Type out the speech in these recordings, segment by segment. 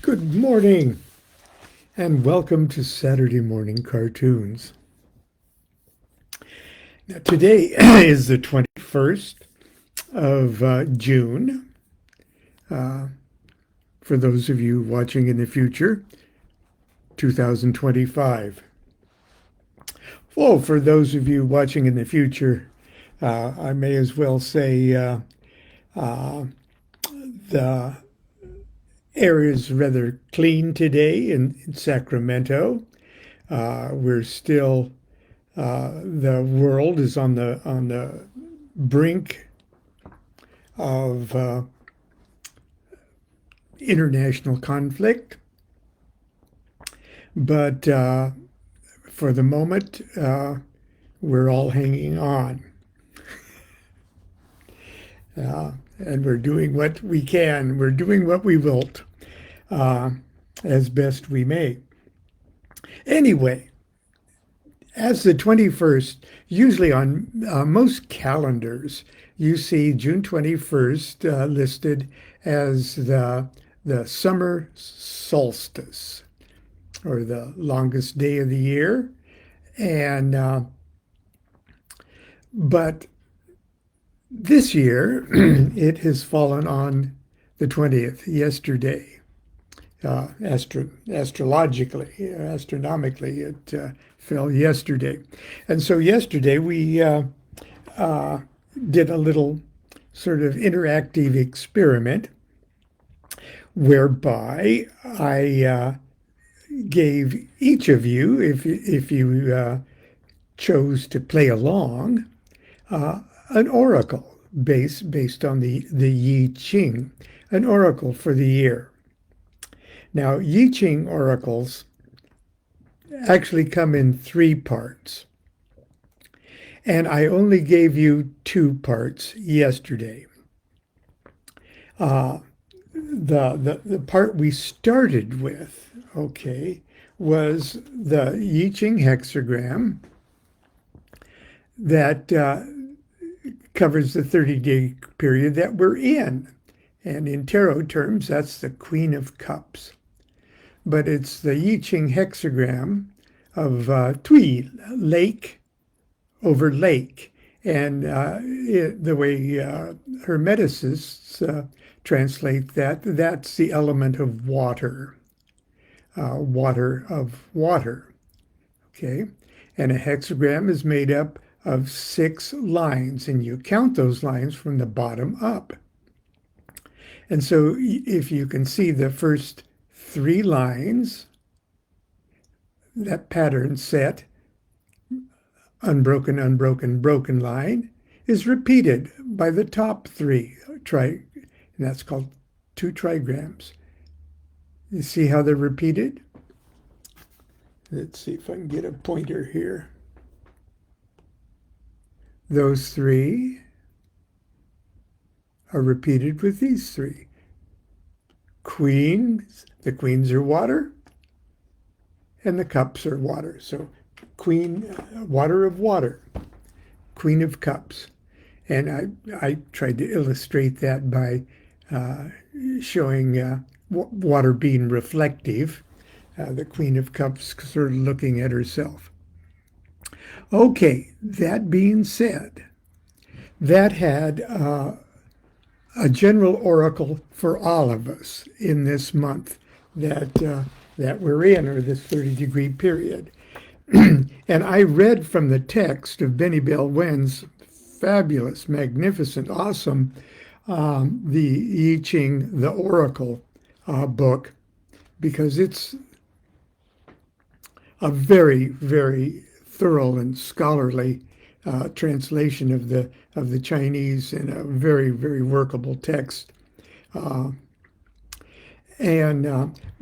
Good morning, and welcome to Saturday Morning Cartoons. Now, today is the 21st of June. For those of you watching in the future, 2025. Well, for those of you watching in the future, I may as well say the air is rather clean today in Sacramento. We're still the world is on the brink of international conflict, but for the moment, we're all hanging on, and we're doing what we can. We're doing what we wilt, as best we may. Anyway, as the 21st, usually on most calendars, you see June 21st listed as the summer solstice, or the longest day of the year. And but this year, it has fallen on the 20th, yesterday. Astronomically, it fell yesterday. And so yesterday we did a little sort of interactive experiment whereby I gave each of you, if you chose to play along, an oracle based on the I Ching, an oracle for the year. Now, I Ching oracles actually come in 3 parts, and I only gave you 2 parts yesterday. The part we started with, okay, was the I Ching hexagram that covers the 30-day period that we're in. And in tarot terms, that's the Queen of Cups. But it's the I Ching hexagram of Tui, lake over lake. And the way Hermeticists translate that, that's the element of water, water of water. Okay? And a hexagram is made up of 6 lines, and you count those lines from the bottom up. And so if you can see the first 3 lines, that pattern set, unbroken, unbroken, broken line, is repeated by the top 3, and that's called 2 trigrams. You see how they're repeated? Let's see if I can get a pointer here. Those 3 are repeated with these 3. Queens, the queens are water, and the cups are water. So queen, water of water, Queen of Cups. And I tried to illustrate that by showing water being reflective, the Queen of Cups sort of looking at herself. Okay, that being said, that had a general oracle for all of us in this month that we're in, or this 30-degree period. And I read from the text of Benny Bell Wen's fabulous, magnificent, awesome, the I Ching, the Oracle book, because it's a very, very thorough and scholarly translation of the Chinese, in a very, very workable text.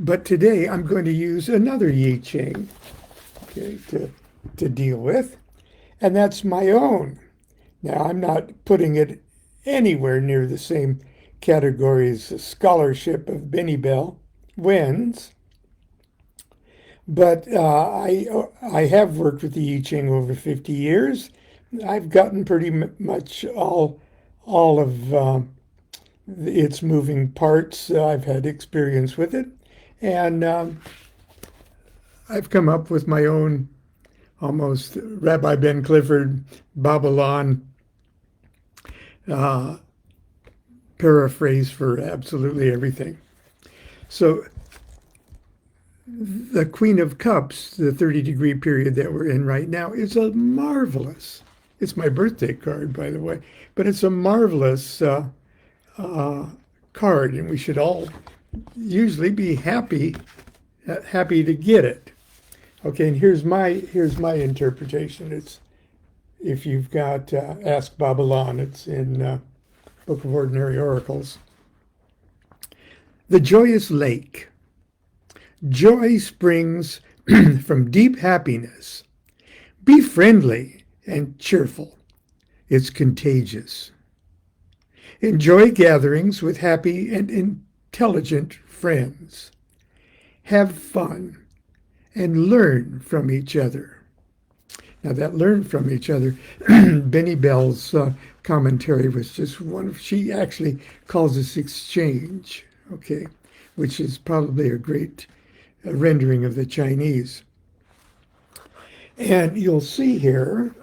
But today I'm going to use another I Ching, okay, to deal with, and that's my own. Now, I'm not putting it anywhere near the same category as the scholarship of Benny Bell Wen's, but I have worked with the I Ching over 50 years. I've gotten pretty much all of its moving parts. I've had experience with it, And I've come up with my own almost Rabbi Ben Clifford, Babylon paraphrase for absolutely everything. So the Queen of Cups, the 30-degree period that we're in right now, is a marvelous, it's my birthday card, by the way, but it's a marvelous card, and we should all usually be happy to get it. Okay, and here's my interpretation. It's, if you've got Ask Babylon, it's in Book of Ordinary Oracles. The joyous lake. Joy springs from deep happiness. Be friendly and cheerful. It's contagious. Enjoy gatherings with happy and intelligent friends. Have fun and learn from each other. Now that learn from each other, Benny Bell's commentary was just wonderful. She actually calls this exchange, okay, which is probably a great rendering of the Chinese. And you'll see here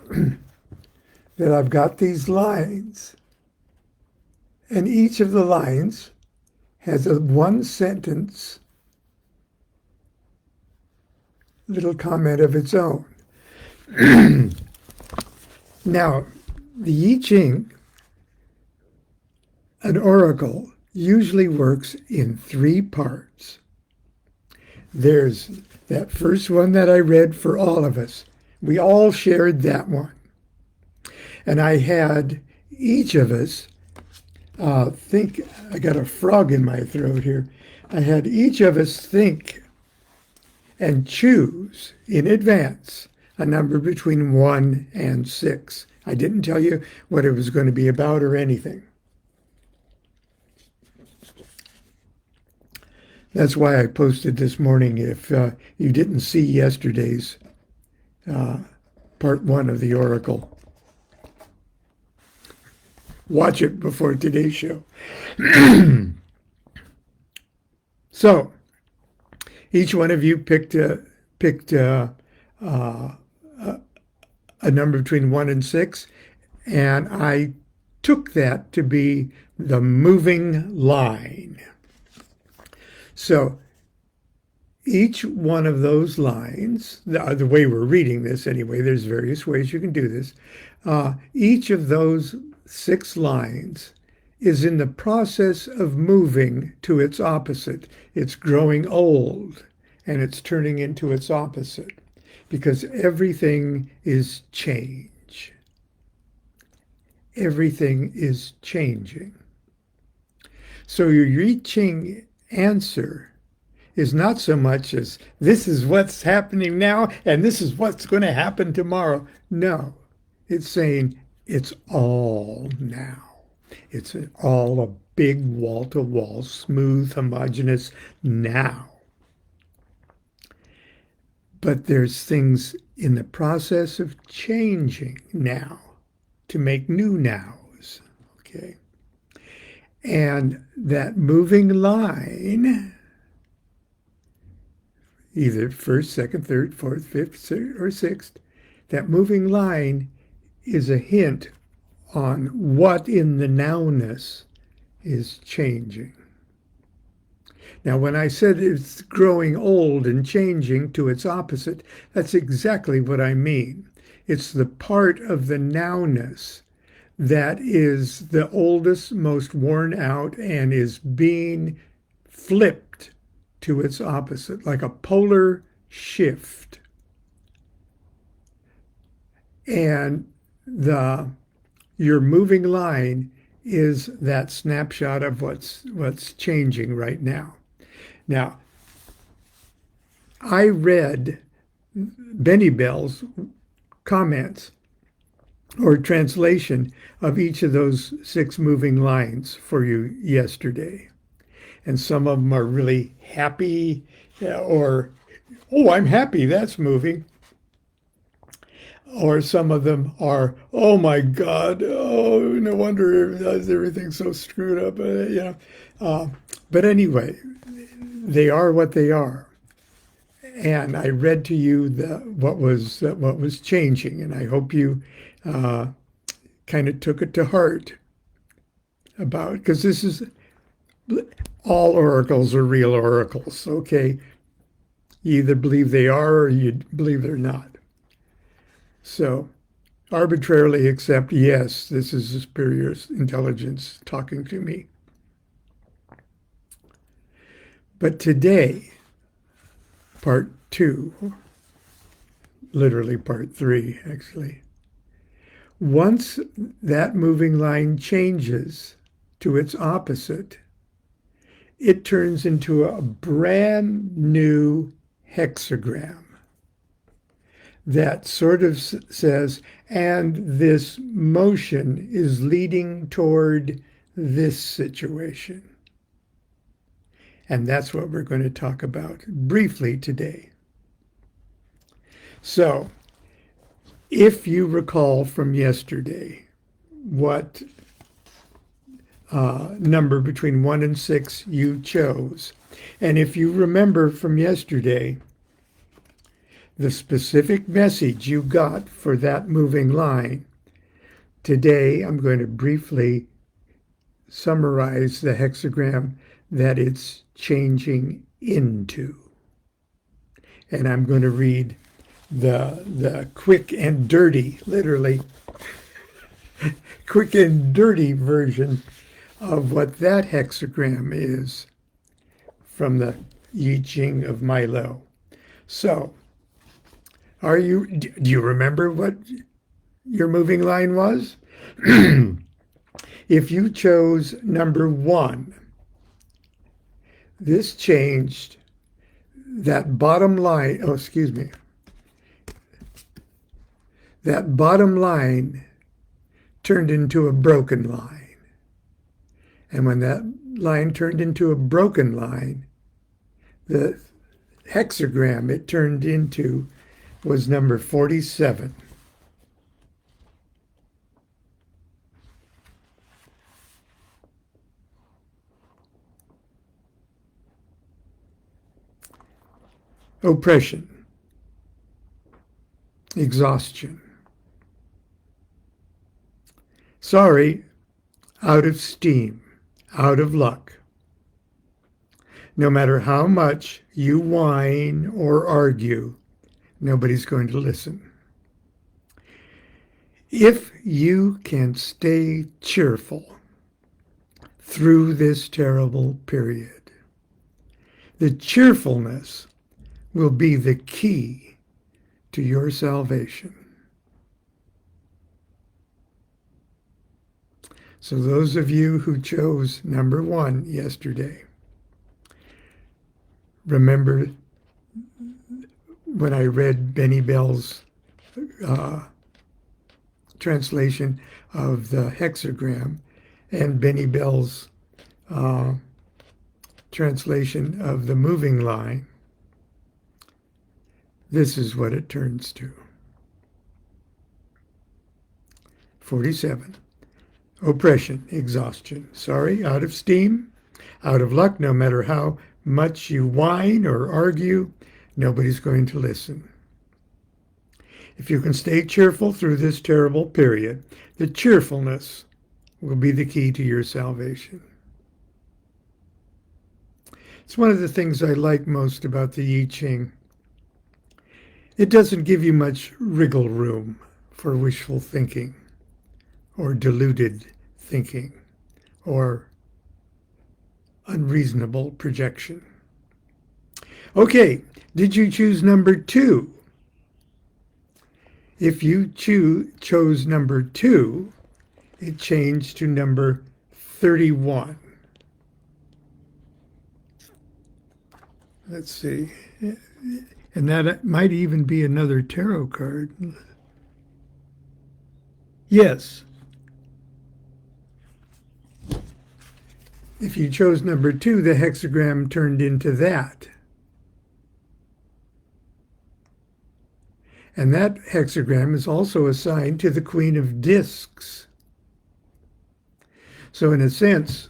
that I've got these lines, and each of the lines has a one sentence little comment of its own. Now, the I Ching, an oracle, usually works in three parts. There's that first one that I read for all of us. We all shared that one. And I had each of us think, I got a frog in my throat here. I had each of us think and choose in advance a number between 1 and 6. I didn't tell you what it was going to be about or anything. That's why I posted this morning. If you didn't see yesterday's part 1 of the Oracle, watch it before today's show. So, each one of you picked a number between 1 and 6, and I took that to be the moving line. So each one of those lines, the way we're reading this anyway, there's various ways you can do this. Each of those 6 lines is in the process of moving to its opposite. It's growing old and it's turning into its opposite, because everything is change. Everything is changing. So your reaching answer is not so much as this is what's happening now and this is what's going to happen tomorrow. No, it's saying it's all now. It's all a big wall-to-wall, smooth, homogeneous now. But there's things in the process of changing now to make new nows, okay? And that moving line, either first, second, third, fourth, fifth, or sixth, that moving line is a hint on what in the nowness is changing. Now, when I said it's growing old and changing to its opposite, that's exactly what I mean. It's the part of the nowness that is the oldest, most worn out, and is being flipped to its opposite, like a polar shift. And your moving line is that snapshot of what's changing right now. Now, I read Benny Bell's comments or translation of each of those 6 moving lines for you yesterday. And some of them are really happy, or, oh, I'm happy, that's moving. Or some of them are, oh my God, oh, no wonder everything's so screwed up. But anyway, they are what they are. And I read to you what was changing, and I hope you kind of took it to heart about, because this is, all oracles are real oracles, okay? You either believe they are or you believe they're not. So arbitrarily accept, yes, this is a superior intelligence talking to me. But today, part 2, literally part 3, actually, once that moving line changes to its opposite, it turns into a brand new hexagram that sort of says, and this motion is leading toward this situation. And that's what we're going to talk about briefly today. So, if you recall from yesterday what number between 1 and 6 you chose, and if you remember from yesterday the specific message you got for that moving line, today I'm going to briefly summarize the hexagram that it's changing into. And I'm going to read the quick and dirty, literally, quick and dirty version of what that hexagram is from the I Ching of Milo. So, do you remember what your moving line was? If you chose number 1, this changed that bottom line, that bottom line turned into a broken line. And when that line turned into a broken line, the hexagram it turned into was number 47. Oppression, exhaustion. Sorry, out of steam, out of luck. No matter how much you whine or argue, nobody's going to listen. If you can stay cheerful through this terrible period, the cheerfulness will be the key to your salvation. So those of you who chose number 1 yesterday, remember when I read Benny Bell's translation of the hexagram and Benny Bell's translation of the moving line, this is what it turns to. 47. Oppression, exhaustion. Sorry, out of steam, out of luck. No matter how much you whine or argue, nobody's going to listen. If you can stay cheerful through this terrible period, the cheerfulness will be the key to your salvation. It's one of the things I like most about the I Ching. It doesn't give you much wriggle room for wishful thinking or deluded thinking or unreasonable projection. Okay, did you choose number 2? If you chose number 2, it changed to number 31. Let's see. And that might even be another tarot card. Yes. If you chose number 2, the hexagram turned into that. And that hexagram is also assigned to the Queen of Discs. So in a sense,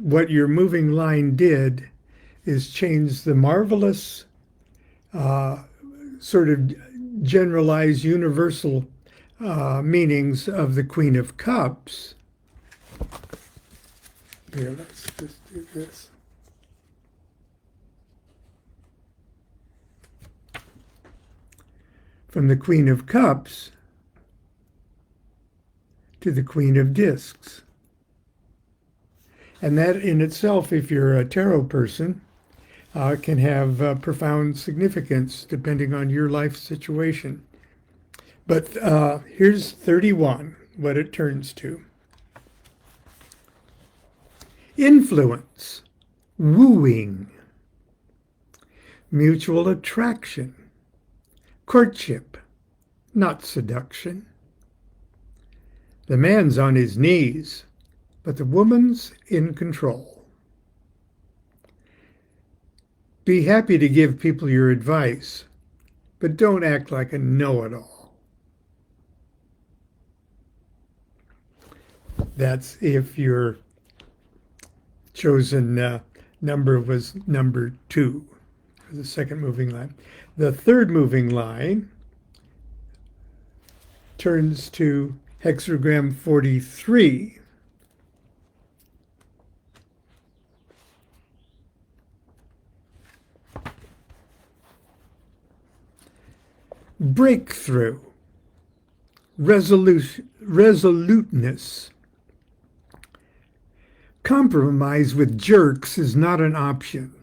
what your moving line did is change the marvelous, sort of generalized universal meanings of the Queen of Cups. Here, let's just do this. From the Queen of Cups to the Queen of Discs. And that in itself, if you're a tarot person, can have profound significance depending on your life situation. But here's 31, what it turns to. Influence, wooing, mutual attraction, courtship, not seduction. The man's on his knees, but the woman's in control. Be happy to give people your advice, but don't act like a know-it-all. That's if your chosen number was number 2, the second moving line. The third moving line turns to hexagram 43. Breakthrough, resoluteness. Compromise with jerks is not an option.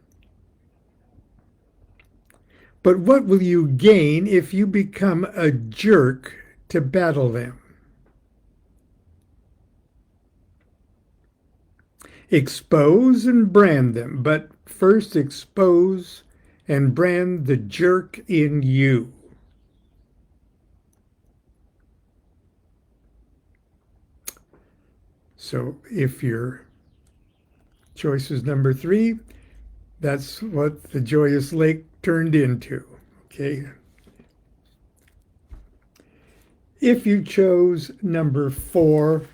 But what will you gain if you become a jerk to battle them? Expose and brand them, but first expose and brand the jerk in you. So if your choice is number 3, that's what the joyous lake turned into, okay? If you chose number 4,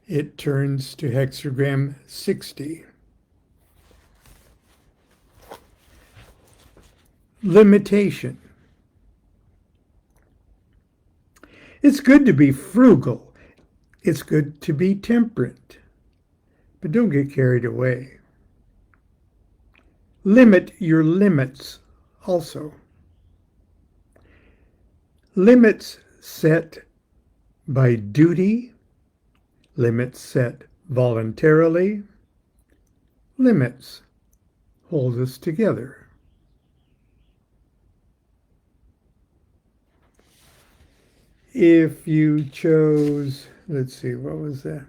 it turns to hexagram 60. Limitation. It's good to be frugal. It's good to be temperate, but don't get carried away. Limit your limits also. Limits set by duty, limits set voluntarily, limits hold us together. If you chose, let's see, what was that?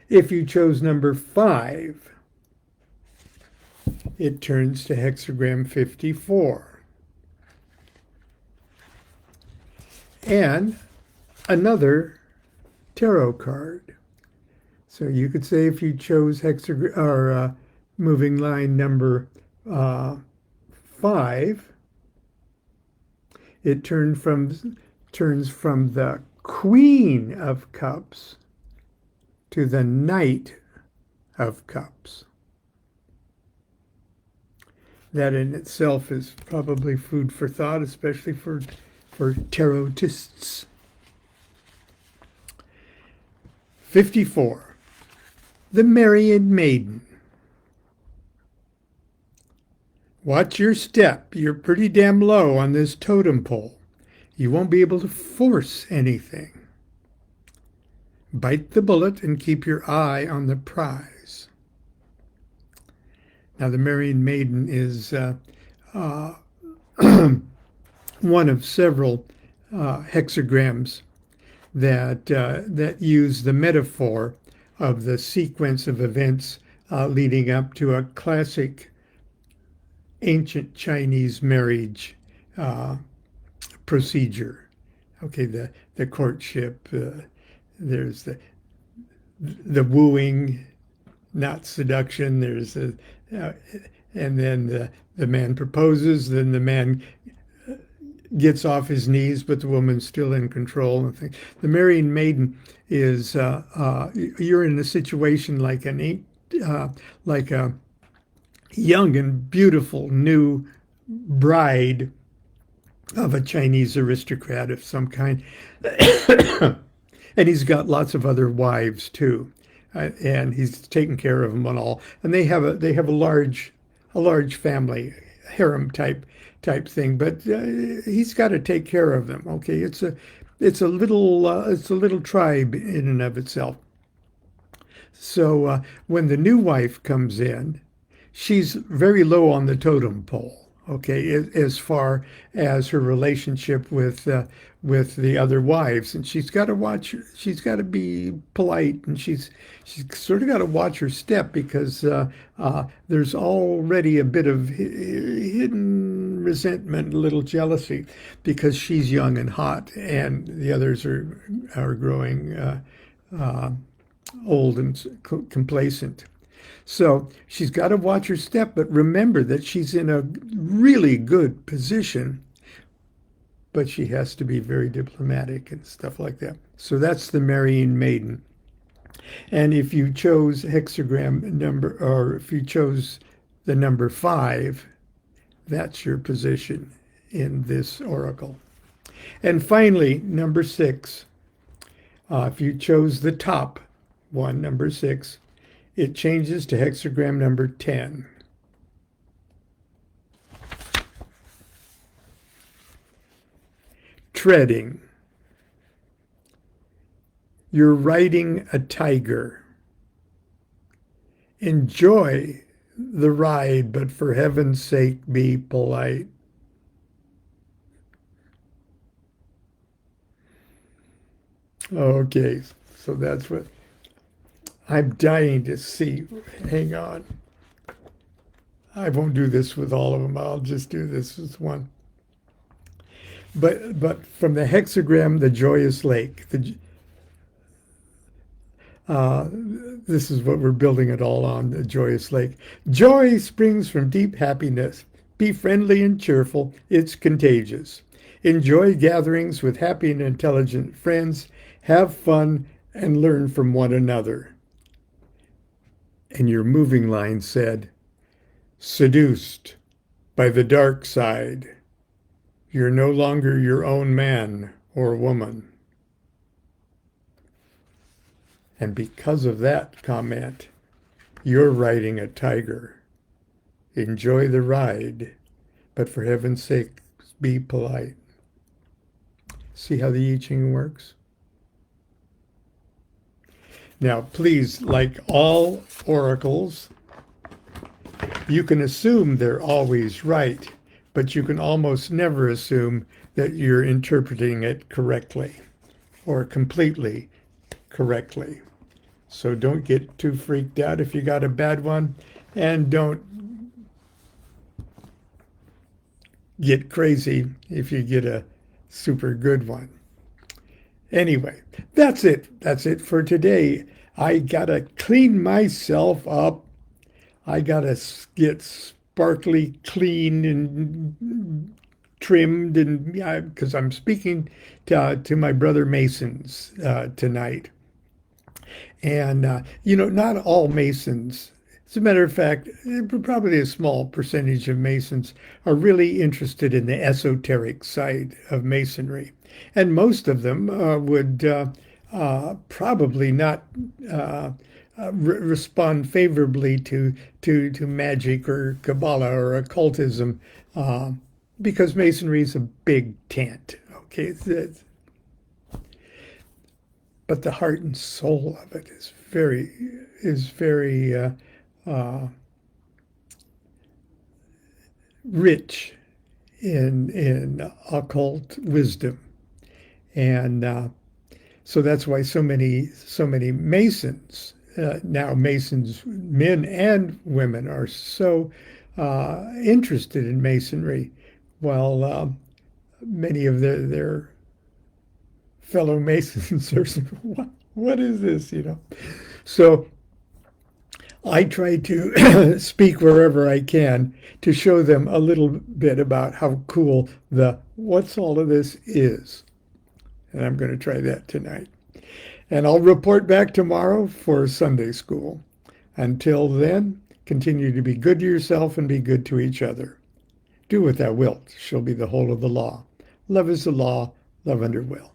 If you chose number 5, it turns to hexagram 54. And another tarot card. So you could say if you chose hexagram or moving line number 5, it turns from the Queen of Cups to the Knight of Cups. That in itself is probably food for thought, especially for tarotists. 54. The Married Maiden. Watch your step. You're pretty damn low on this totem pole. You won't be able to force anything. Bite the bullet and keep your eye on the prize. Now, the Married Maiden is one of several hexagrams that use the metaphor of the sequence of events leading up to a classic ancient Chinese marriage procedure. Okay, the courtship, there's the wooing, not seduction. There's and then the man proposes, then the man gets off his knees, but the woman's still in control. And things. The Married Maiden is you're in a situation like a young and beautiful new bride of a Chinese aristocrat of some kind. And he's got lots of other wives too, and he's taking care of them and all. And they have a large family, harem type thing. But he's got to take care of them. Okay, it's a little tribe in and of itself. So when the new wife comes in, she's very low on the totem pole. Okay, as far as her relationship with the other wives, and she's got to watch. She's got to be polite, and she's sort of got to watch her step because there's already a bit of hidden resentment, a little jealousy, because she's young and hot, and the others are growing uh, old and complacent. So she's got to watch her step, but remember that she's in a really good position, but she has to be very diplomatic and stuff like that. So that's the marrying maiden. And if you chose hexagram number, or if you chose the number 5, that's your position in this oracle. And finally, number 6, if you chose the top one, number 6, it changes to hexagram number 10. Treading. You're riding a tiger. Enjoy the ride, but for heaven's sake, be polite. Okay, so that's what I'm dying to see. Hang on. I won't do this with all of them. I'll just do this with one. But from the hexagram, the joyous lake. This is what we're building it all on, the joyous lake. Joy springs from deep happiness. Be friendly and cheerful. It's contagious. Enjoy gatherings with happy and intelligent friends. Have fun and learn from one another. And your moving line said, seduced by the dark side. You're no longer your own man or woman. And because of that comment, you're riding a tiger. Enjoy the ride, but for heaven's sake, be polite. See how the I Ching works? Now, please, like all oracles, you can assume they're always right, but you can almost never assume that you're interpreting it correctly or completely correctly. So don't get too freaked out if you got a bad one, and don't get crazy if you get a super good one. Anyway, that's it. That's it for today. I gotta clean myself up. I gotta get sparkly clean and trimmed, and because I'm speaking to my brother Masons tonight. And, not all Masons, as a matter of fact, probably a small percentage of Masons are really interested in the esoteric side of Masonry. And most of them would probably not respond favorably to magic or Kabbalah or occultism because Masonry is a big tent. Okay, but the heart and soul of it is very rich in occult wisdom, and so that's why so many Masons now, Masons, men and women, are so interested in Masonry, while many of their fellow Masons are what is this, So I try to speak wherever I can to show them a little bit about how cool what's all of this is. And I'm going to try that tonight. And I'll report back tomorrow for Sunday school. Until then, Continue to be good to yourself and be good to each other. Do what thou wilt shall be the whole of the law. Love is the law, love under will.